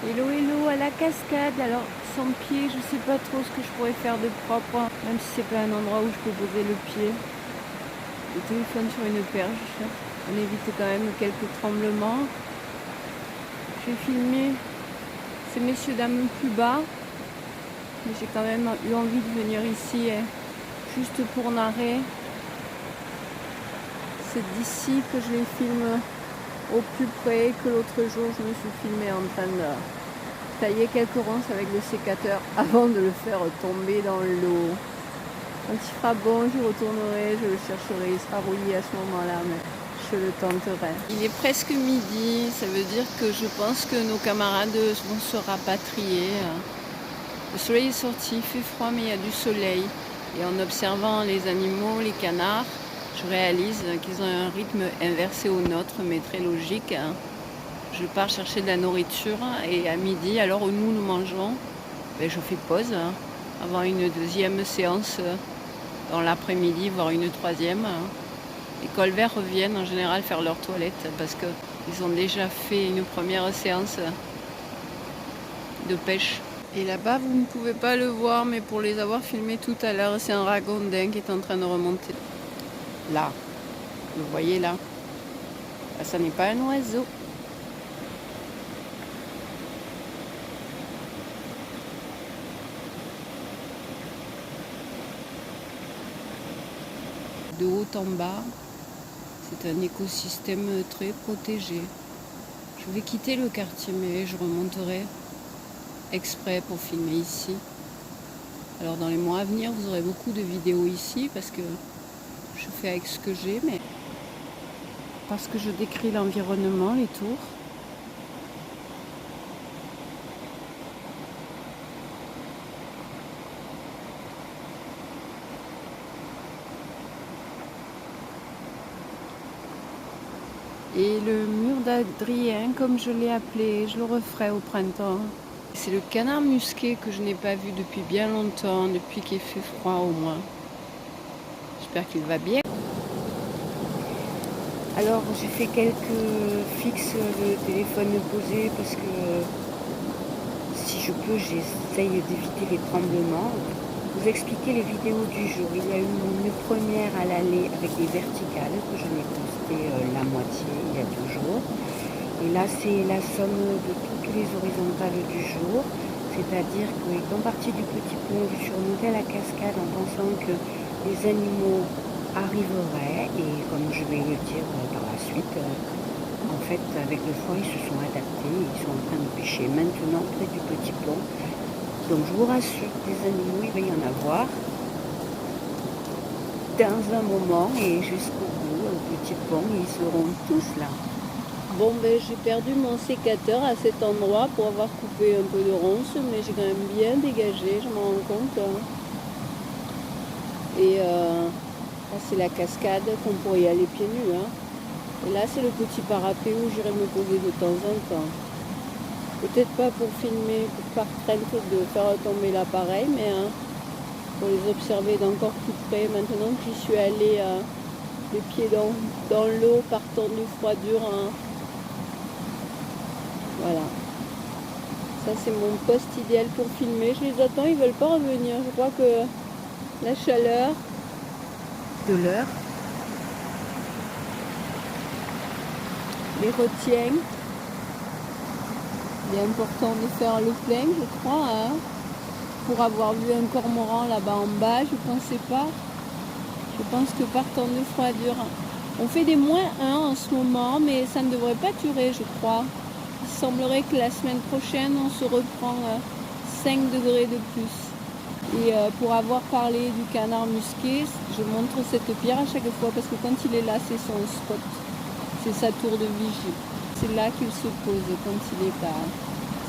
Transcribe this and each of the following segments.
Hello hello à la cascade. Alors sans pied, je sais pas trop ce que je pourrais faire de propre, même si c'est pas un endroit où je peux poser le pied. Le téléphone sur une perche, on évite quand même quelques tremblements. J'ai filmé ces messieurs dames plus bas, mais j'ai quand même eu envie de venir ici juste pour narrer. C'est d'ici que je les filme au plus près, que l'autre jour je me suis filmée en train de tailler quelques ronces avec le sécateur avant de le faire tomber dans l'eau. Quand il fera bon, je retournerai, je le chercherai, il sera rouillé à ce moment-là, mais je le tenterai. Il est presque midi, ça veut dire que je pense que nos camarades vont se rapatrier. Le soleil est sorti, il fait froid, mais il y a du soleil. Et en observant les animaux, les canards, je réalise qu'ils ont un rythme inversé au nôtre, mais très logique. Je pars chercher de la nourriture et à midi, à l'heure où nous mangeons, je fais pause avant une deuxième séance dans l'après-midi, voire une troisième. Les colverts reviennent en général faire leur toilette parce qu'ils ont déjà fait une première séance de pêche. Et là-bas, vous ne pouvez pas le voir, mais pour les avoir filmés tout à l'heure, c'est un ragondin qui est en train de remonter. Là, vous voyez là, ça n'est pas un oiseau. De haut en bas, c'est un écosystème très protégé. Je vais quitter le quartier, mais je remonterai exprès pour filmer ici. Alors dans les mois à venir, vous aurez beaucoup de vidéos ici parce que je fais avec ce que j'ai, mais parce que je décris l'environnement, les tours. Et le mur d'Adrien, comme je l'ai appelé, je le referai au printemps. C'est le canard musqué que je n'ai pas vu depuis bien longtemps, depuis qu'il fait froid au moins. J'espère qu'il va bien. Alors j'ai fait quelques fixes de téléphone posé parce que si je peux, j'essaye d'éviter les tremblements. Vous expliquer les vidéos du jour. Il y a eu une première à l'aller avec des verticales que je n'ai posté la moitié il y a 2 jours. Et là, c'est la somme de toutes les horizontales du jour. C'est-à-dire qu'étant parti du petit pont, je suis remontée à la cascade en pensant que les animaux arriveraient. Et comme je vais le dire par la suite, en fait, avec le froid, ils se sont adaptés. Ils sont en train de pêcher maintenant près du petit pont. Donc je vous rassure, des animaux, il va y en avoir dans un moment et jusqu'au bout, au petit pont, ils seront tous là. Bon, j'ai perdu mon sécateur à cet endroit pour avoir coupé un peu de ronces, mais j'ai quand même bien dégagé, je m'en rends compte. Et là, c'est la cascade qu'on pourrait y aller pieds nus. Et là, c'est le petit parapet où j'irai me poser de temps en temps. Peut-être pas pour filmer, par crainte de faire tomber l'appareil, mais pour les observer d'encore plus près. Maintenant que j'y suis allée les pieds dans l'eau, partant du froidure. Voilà. Ça, c'est mon poste idéal pour filmer. Je les attends, ils ne veulent pas revenir. Je crois que la chaleur de l'heure les retient. Il est important de faire le plein, je crois, pour avoir vu un cormoran là-bas en bas, je ne pensais pas. Je pense que partant de froidure, on fait des -1 en ce moment, mais ça ne devrait pas durer, je crois. Il semblerait que la semaine prochaine, on se reprend 5 degrés de plus. Et pour avoir parlé du canard musqué, je montre cette pierre à chaque fois, parce que quand il est là, c'est son spot. C'est sa tour de vigie. C'est là qu'il se pose quand il est à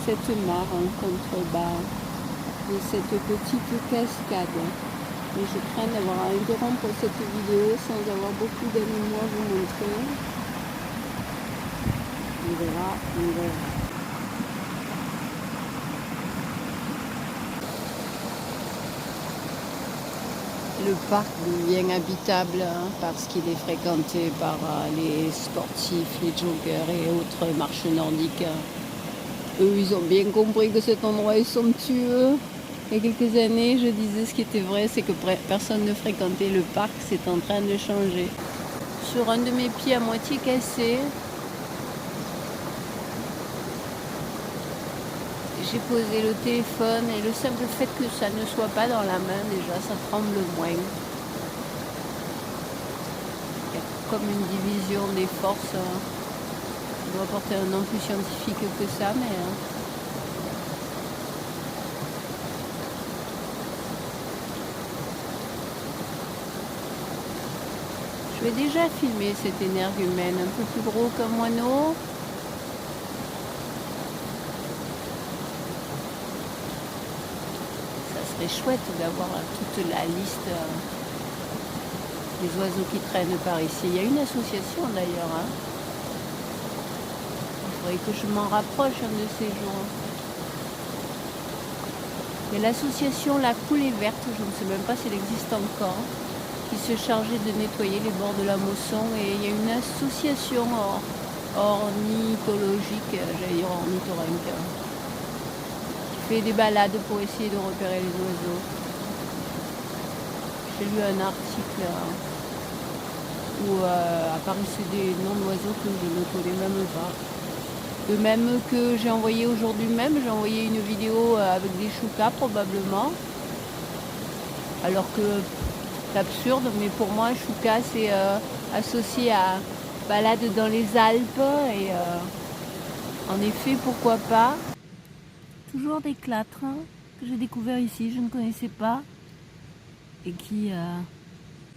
cette mare en contrebas de cette petite cascade. Et je crains d'avoir à interrompre cette vidéo sans avoir beaucoup d'animaux à vous montrer. On verra, on verra. Le parc devient habitable parce qu'il est fréquenté par les sportifs, les joggers et autres marches nordiques. Eux, ils ont bien compris que cet endroit est somptueux. Il y a quelques années, je disais ce qui était vrai, c'est que personne ne fréquentait le parc, c'est en train de changer. Sur un de mes pieds à moitié cassé, j'ai posé le téléphone et le simple fait que ça ne soit pas dans la main, déjà, ça tremble moins. Il y a comme une division des forces. Ça doit porter un nom plus scientifique que ça, mais... Je vais déjà filmer cet énergumène un peu plus gros qu'un moineau. Ça serait chouette d'avoir toute la liste des oiseaux qui traînent par ici. Il y a une association d'ailleurs. Hein. Il faudrait que je m'en rapproche un de ces jours. Il y a l'association La Coulée Verte, je ne sais même pas si elle existe encore, qui se chargeait de nettoyer les bords de la Mosson. Et il y a une association ornithologique, j'allais dire ornithorynque, qui fait des balades pour essayer de repérer les oiseaux. J'ai lu un article où apparaissaient des noms d'oiseaux que je ne connais même pas. De même que j'ai envoyé aujourd'hui même, j'ai envoyé une vidéo avec des choucas probablement. Alors que c'est absurde, mais pour moi, chouca c'est associé à balade dans les Alpes et en effet, pourquoi pas. Toujours des clatres hein, que j'ai découvert ici, je ne connaissais pas et qui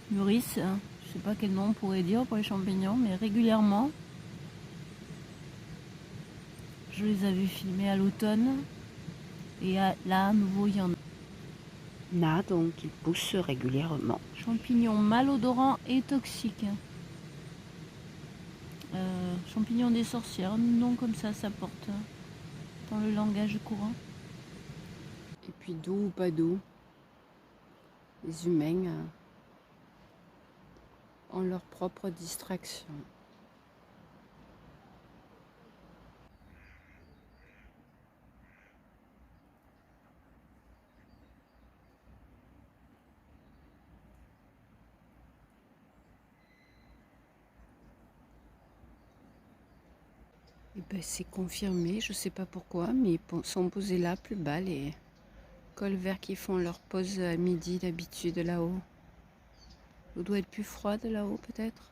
mûrissent, je ne sais pas quel nom on pourrait dire pour les champignons, mais régulièrement. Je les avais filmés à l'automne et là à nouveau il y en a donc ils poussent régulièrement. Champignons malodorants et toxiques. Champignons des sorcières, un nom comme ça porte dans le langage courant. Et puis d'eau ou pas d'eau, les humains ont leur propre distraction. Et ben c'est confirmé, je sais pas pourquoi, mais ils sont posés là plus bas les colverts qui font leur pause à midi d'habitude là-haut. L'eau doit être plus froide là-haut peut-être.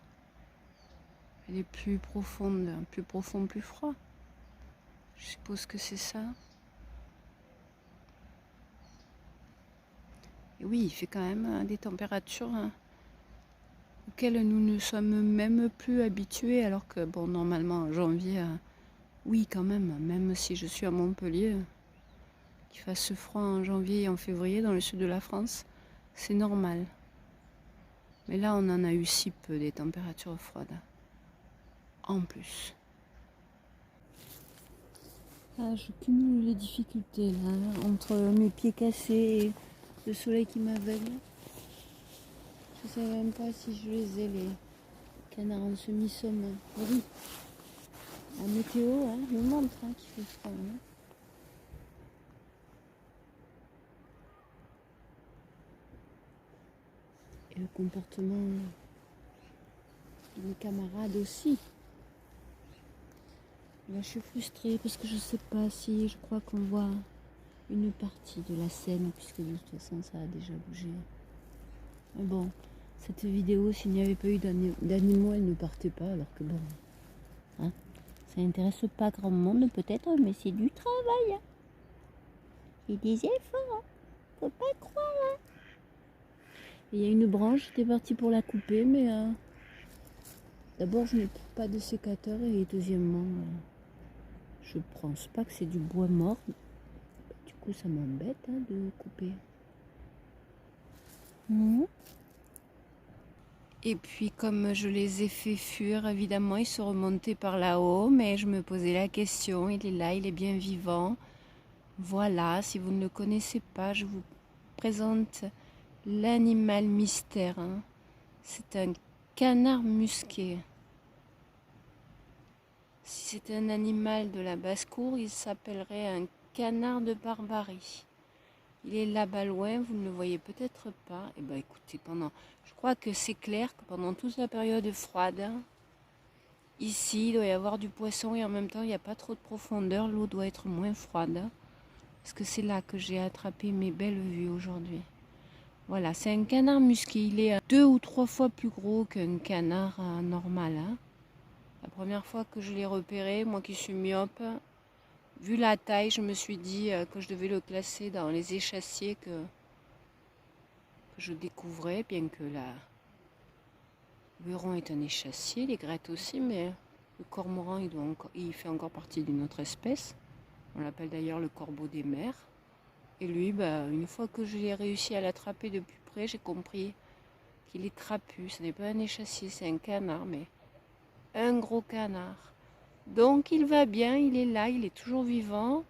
Elle est plus profonde, plus profond, plus froid. Je suppose que c'est ça. Et oui, il fait quand même des températures auxquelles nous ne sommes même plus habitués, alors que bon, normalement en janvier, oui quand même si je suis à Montpellier, qu'il fasse froid en janvier et en février dans le sud de la France, c'est normal. Mais là, on en a eu si peu des températures froides. En plus. Ah, je cumule les difficultés là, entre mes pieds cassés et le soleil qui m'aveugle. Je ne sais même pas si je les ai, les canards en semi-sommeil. Oui, la météo me montre qu'il fait froid. Et le comportement de mes camarades aussi. Là, je suis frustrée parce que je sais pas si je crois qu'on voit une partie de la scène, puisque de toute façon ça a déjà bougé. Mais bon, cette vidéo, s'il n'y avait pas eu d'animaux, elle ne partait pas, alors que bon, hein, ça n'intéresse pas grand monde peut-être, mais c'est du travail. Et des efforts, faut pas croire. Il y a une branche, j'étais partie pour la couper, mais d'abord je n'ai pas de sécateur et deuxièmement, je pense pas que c'est du bois mort. Du coup, ça m'embête de couper. Et puis, comme je les ai fait fuir, évidemment, ils sont remontés par là-haut. Mais je me posais la question, il est là, il est bien vivant. Voilà, si vous ne le connaissez pas, je vous présente l'animal mystère. C'est un canard musqué. Si c'était un animal de la basse-cour, il s'appellerait un canard de Barbarie. Il est là-bas loin, vous ne le voyez peut-être pas. Eh bien écoutez, je crois que c'est clair que pendant toute la période froide, ici il doit y avoir du poisson et en même temps il n'y a pas trop de profondeur, l'eau doit être moins froide. Parce que c'est là que j'ai attrapé mes belles vues aujourd'hui. Voilà, c'est un canard musqué. Il est 2 ou 3 fois plus gros qu'un canard normal. Hein. La première fois que je l'ai repéré, moi qui suis myope, vu la taille, je me suis dit que je devais le classer dans les échassiers que je découvrais, bien que le buron est un échassier, les grettes aussi, mais le cormoran, il fait encore partie d'une autre espèce. On l'appelle d'ailleurs le corbeau des mers. Et lui, une fois que j'ai réussi à l'attraper de plus près, j'ai compris qu'il est trapu. Ce n'est pas un échassier, c'est un canard, mais un gros canard. Donc il va bien, il est là, il est toujours vivant.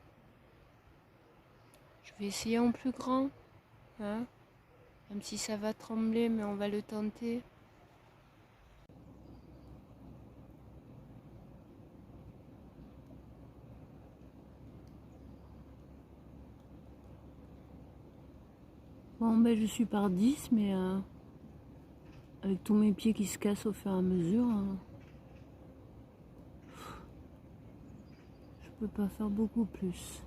Je vais essayer en plus grand. Hein, même si ça va trembler, mais on va le tenter. Bon, je suis par 10, mais avec tous mes pieds qui se cassent au fur et à mesure, je peux pas faire beaucoup plus.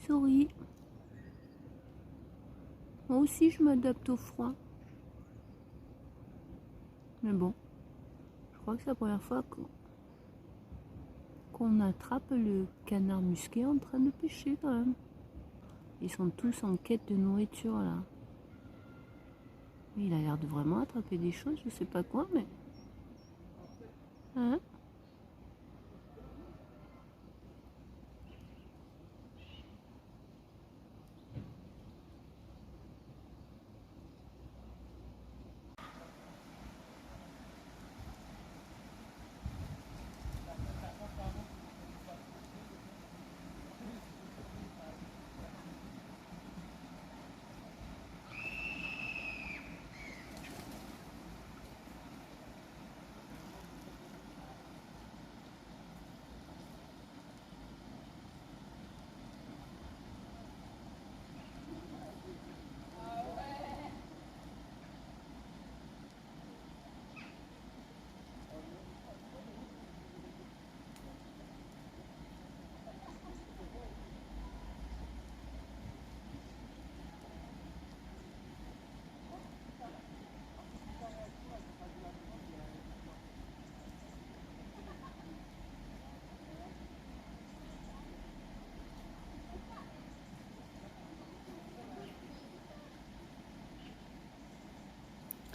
Sorry. Moi aussi, je m'adapte au froid. Mais bon, je crois que c'est la première fois qu'on attrape le canard musqué en train de pêcher quand même. Ils sont tous en quête de nourriture là. Il a l'air de vraiment attraper des choses, je sais pas quoi, mais... Hein?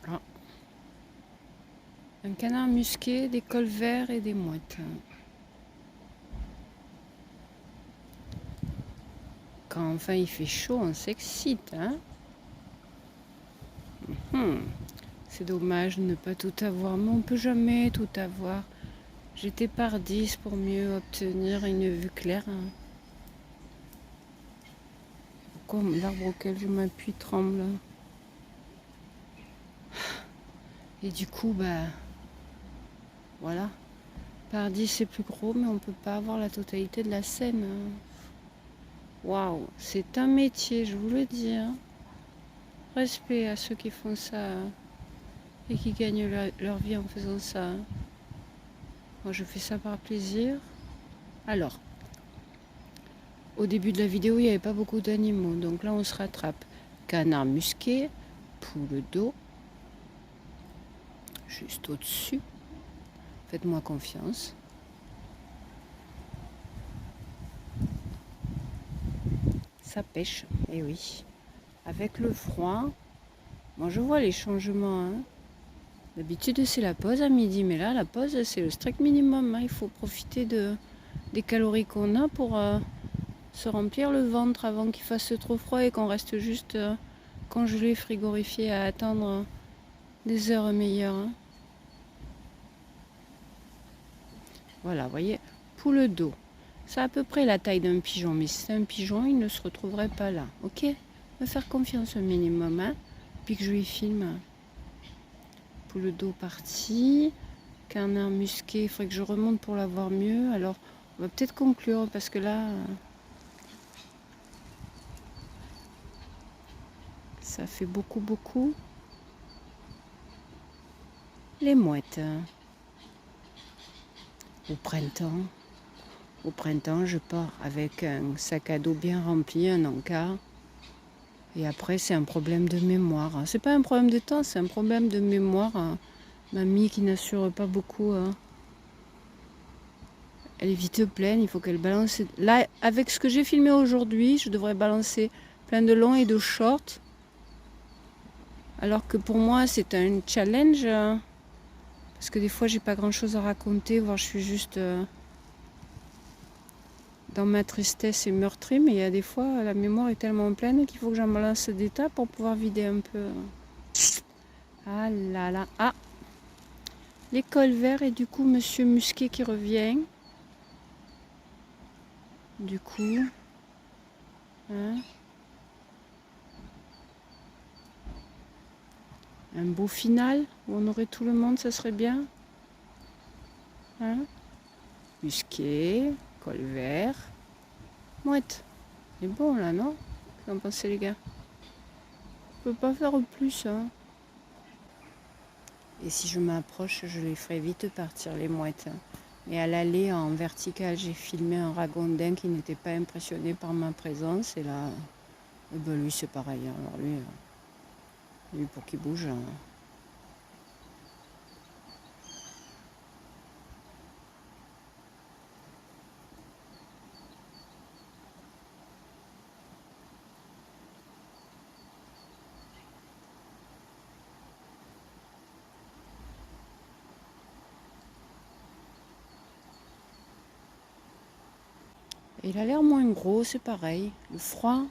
Ah. Un canard musqué, des colverts et des mouettes. Quand enfin il fait chaud, on s'excite, hein? C'est dommage de ne pas tout avoir, mais on peut jamais tout avoir. J'étais par 10 pour mieux obtenir une vue claire. Hein. Pourquoi l'arbre auquel je m'appuie tremble? Et du coup, voilà. Par 10 c'est plus gros, mais on peut pas avoir la totalité de la scène. Waouh, c'est un métier, je vous le dis. Hein. Respect à ceux qui font ça et qui gagnent leur vie en faisant ça. Hein. Moi, je fais ça par plaisir. Alors, au début de la vidéo, il n'y avait pas beaucoup d'animaux. Donc là, on se rattrape. Canard musqué, poule d'eau, juste au-dessus. Faites-moi confiance. Ça pêche, et oui. Avec le froid, moi je vois les changements. Hein. D'habitude, c'est la pause à midi, mais là, la pause, c'est le strict minimum. Hein. Il faut profiter des calories qu'on a pour se remplir le ventre avant qu'il fasse trop froid et qu'on reste juste congelé, frigorifié à attendre des heures meilleures. Hein. Voilà, vous voyez, poule d'eau. C'est à peu près la taille d'un pigeon, mais si c'est un pigeon, il ne se retrouverait pas là. Ok? Me faire confiance au minimum, hein? Puis que je lui filme. Poule d'eau partie. Canard musqué, il faudrait que je remonte pour la voir mieux. Alors, on va peut-être conclure parce que là, ça fait beaucoup. Les mouettes. Au printemps, je pars avec un sac à dos bien rempli, un encart. Et après, c'est un problème de mémoire. C'est pas un problème de temps, c'est un problème de mémoire. Mamie qui n'assure pas beaucoup. Elle est vite pleine, il faut qu'elle balance. Là, avec ce que j'ai filmé aujourd'hui, je devrais balancer plein de longs et de shorts. Alors que pour moi, c'est un challenge. Parce que des fois, j'ai pas grand chose à raconter, voire je suis juste dans ma tristesse et meurtrie. Mais il y a des fois, la mémoire est tellement pleine qu'il faut que j'en balance des tas pour pouvoir vider un peu. Ah là là. Ah, l'école vert et du coup, Monsieur Musquet qui revient. Du coup, hein, un beau final où on aurait tout le monde, ça serait bien. Hein, Musquet, col vert, mouette. C'est bon là, non? Qu'en pensez les gars? Je peux pas faire plus, hein. Et si je m'approche, je les ferai vite partir les mouettes. Et à l'aller en vertical, j'ai filmé un ragondin qui n'était pas impressionné par ma présence. Et là, ben lui c'est pareil. Alors lui pour qu'il bouge. Et il a l'air moins gros, c'est pareil. Le froid.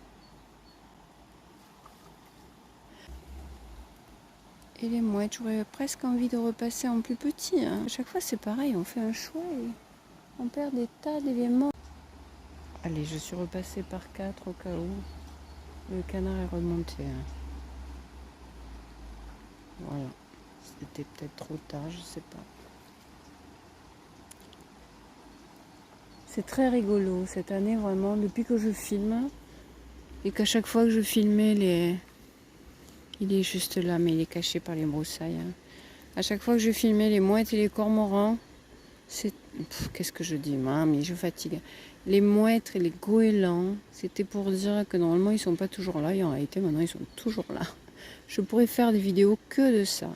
Et les mouettes, j'aurais presque envie de repasser en plus petit. Hein. À chaque fois, c'est pareil, on fait un choix et on perd des tas d'éléments. Allez, je suis repassée par 4 au cas où. Le canard est remonté. Hein. Voilà. C'était peut-être trop tard, je sais pas. C'est très rigolo cette année, vraiment, depuis que je filme. Et qu'à chaque fois que je filmais les... Il est juste là, mais il est caché par les broussailles. Hein. À chaque fois que je filmais les mouettes et les cormorans, c'est... Qu'est-ce que je dis, mais je fatigue. Les mouettes et les goélands, c'était pour dire que normalement, ils sont pas toujours là. Et en réalité, maintenant, ils sont toujours là. Je pourrais faire des vidéos que de ça.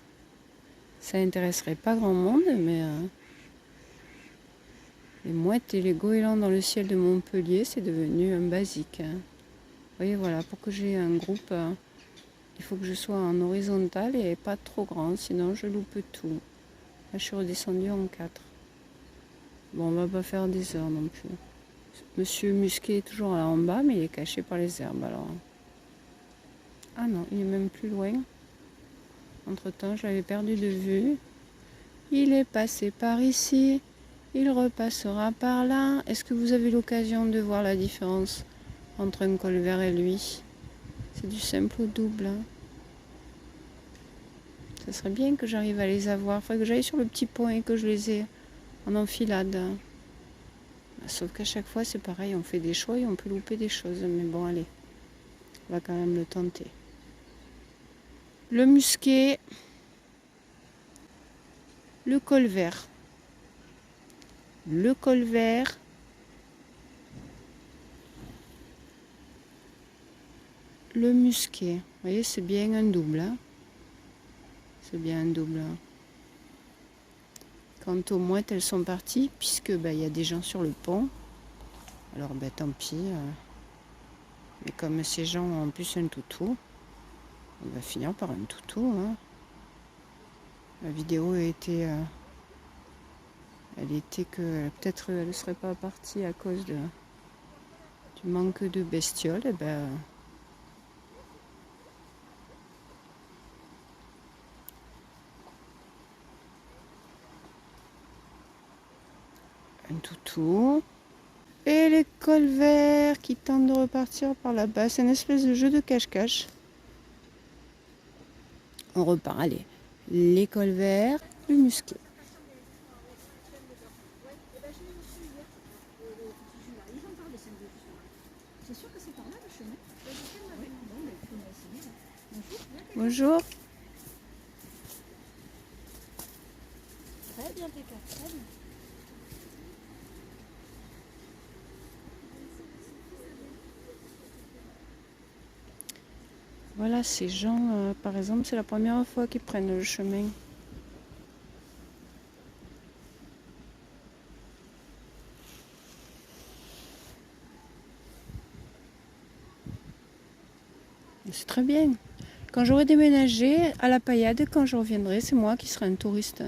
Ça intéresserait pas grand monde, mais... Les mouettes et les goélands dans le ciel de Montpellier, c'est devenu un basique. Hein. Vous voyez, voilà, pour que j'ai un groupe... il faut que je sois en horizontal et pas trop grand, sinon je loupe tout. Là, je suis redescendue en 4. Bon, on va pas faire des heures non plus. Monsieur Musquet est toujours là en bas, mais il est caché par les herbes, alors. Ah non, il est même plus loin. Entre-temps, je l'avais perdu de vue. Il est passé par ici. Il repassera par là. Est-ce que vous avez l'occasion de voir la différence entre un col vert et lui? C'est du simple au double. Hein. Ça serait bien que j'arrive à les avoir. Il faudrait que j'aille sur le petit pont et que je les ai en enfilade. Sauf qu'à chaque fois, c'est pareil. On fait des choix et on peut louper des choses. Mais bon, allez. On va quand même le tenter. Le musquet. Le col vert. Le col vert. Le musquet. Vous voyez, c'est bien un double. Hein. C'est bien un double. Quant aux mouettes, elles sont parties, puisque y a des gens sur le pont. Alors, tant pis. Mais comme ces gens ont en plus un toutou, on va finir par un toutou. Hein. La vidéo elle était que peut-être elle ne serait pas partie à cause du manque de bestioles. Et un toutou. Et les cols verts qui tentent de repartir par là-bas. C'est une espèce de jeu de cache-cache. On repart, allez. Les cols verts, le musquet. C'est sûr que c'est par là le chemin? Oui. Bon, bah, il faut essayer. Bonjour. Très bien, Péka, très bien. Voilà, ces gens, par exemple, c'est la première fois qu'ils prennent le chemin. C'est très bien. Quand j'aurai déménagé à la Paillade, quand je reviendrai, c'est moi qui serai un touriste.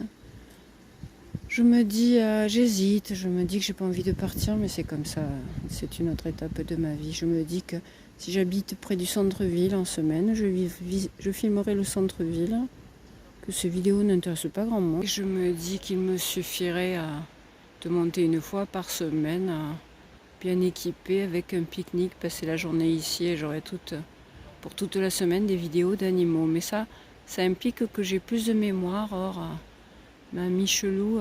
Je me dis, j'hésite, je me dis que j'ai pas envie de partir, mais c'est comme ça, c'est une autre étape de ma vie. Je me dis que si j'habite près du centre-ville en semaine, je filmerai le centre-ville, que ces vidéos n'intéressent pas grand monde. Et je me dis qu'il me suffirait de monter une fois par semaine, bien équipée, avec un pique-nique, passer la journée ici et j'aurai pour toute la semaine des vidéos d'animaux. Mais ça implique que j'ai plus de mémoire, or ma Michelou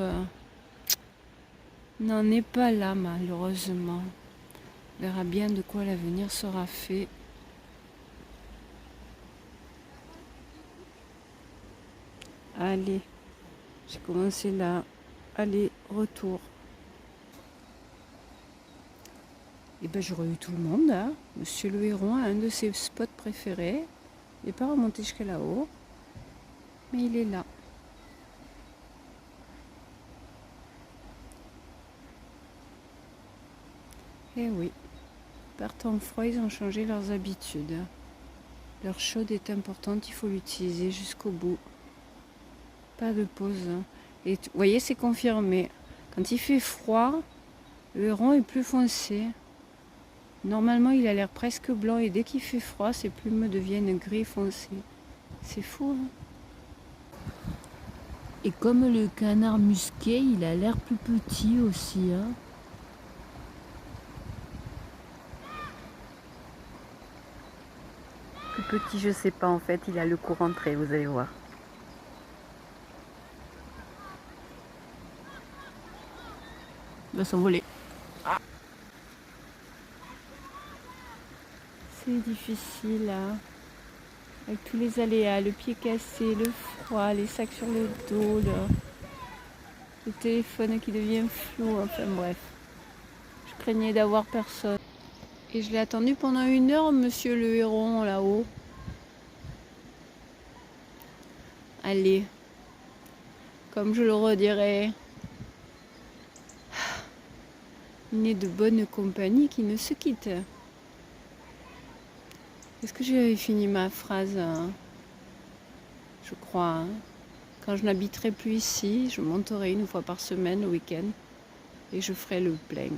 n'en est pas là malheureusement. On verra bien de quoi l'avenir sera fait. Allez, j'ai commencé là. Allez, retour. Et ben j'aurais eu tout le monde, hein. Monsieur le Héron a un de ses spots préférés. Il n'est pas remonté jusqu'à là-haut, mais il est là. Eh oui, par temps froid, ils ont changé leurs habitudes. L'heure chaude est importante, il faut l'utiliser jusqu'au bout. Pas de pause. Et vous voyez, c'est confirmé. Quand il fait froid, le héron est plus foncé. Normalement, il a l'air presque blanc et dès qu'il fait froid, ses plumes deviennent gris foncé. C'est fou, hein? Et comme le canard musqué, il a l'air plus petit aussi, hein. Plus petit, je sais pas en fait, il a le cou rentré, vous allez voir. Il va s'envoler. C'est difficile, hein, avec tous les aléas, le pied cassé, le froid, les sacs sur le dos, le téléphone qui devient flou, enfin bref. Je craignais d'avoir personne. Et je l'ai attendu pendant 1 heure, monsieur le héron, là-haut. Allez, comme je le redirai, il n'est de bonne compagnie qui ne se quitte. Est-ce que j'avais fini ma phrase, hein? Je crois, hein. Quand je n'habiterai plus ici, je monterai 1 fois par semaine le week-end et je ferai le plein.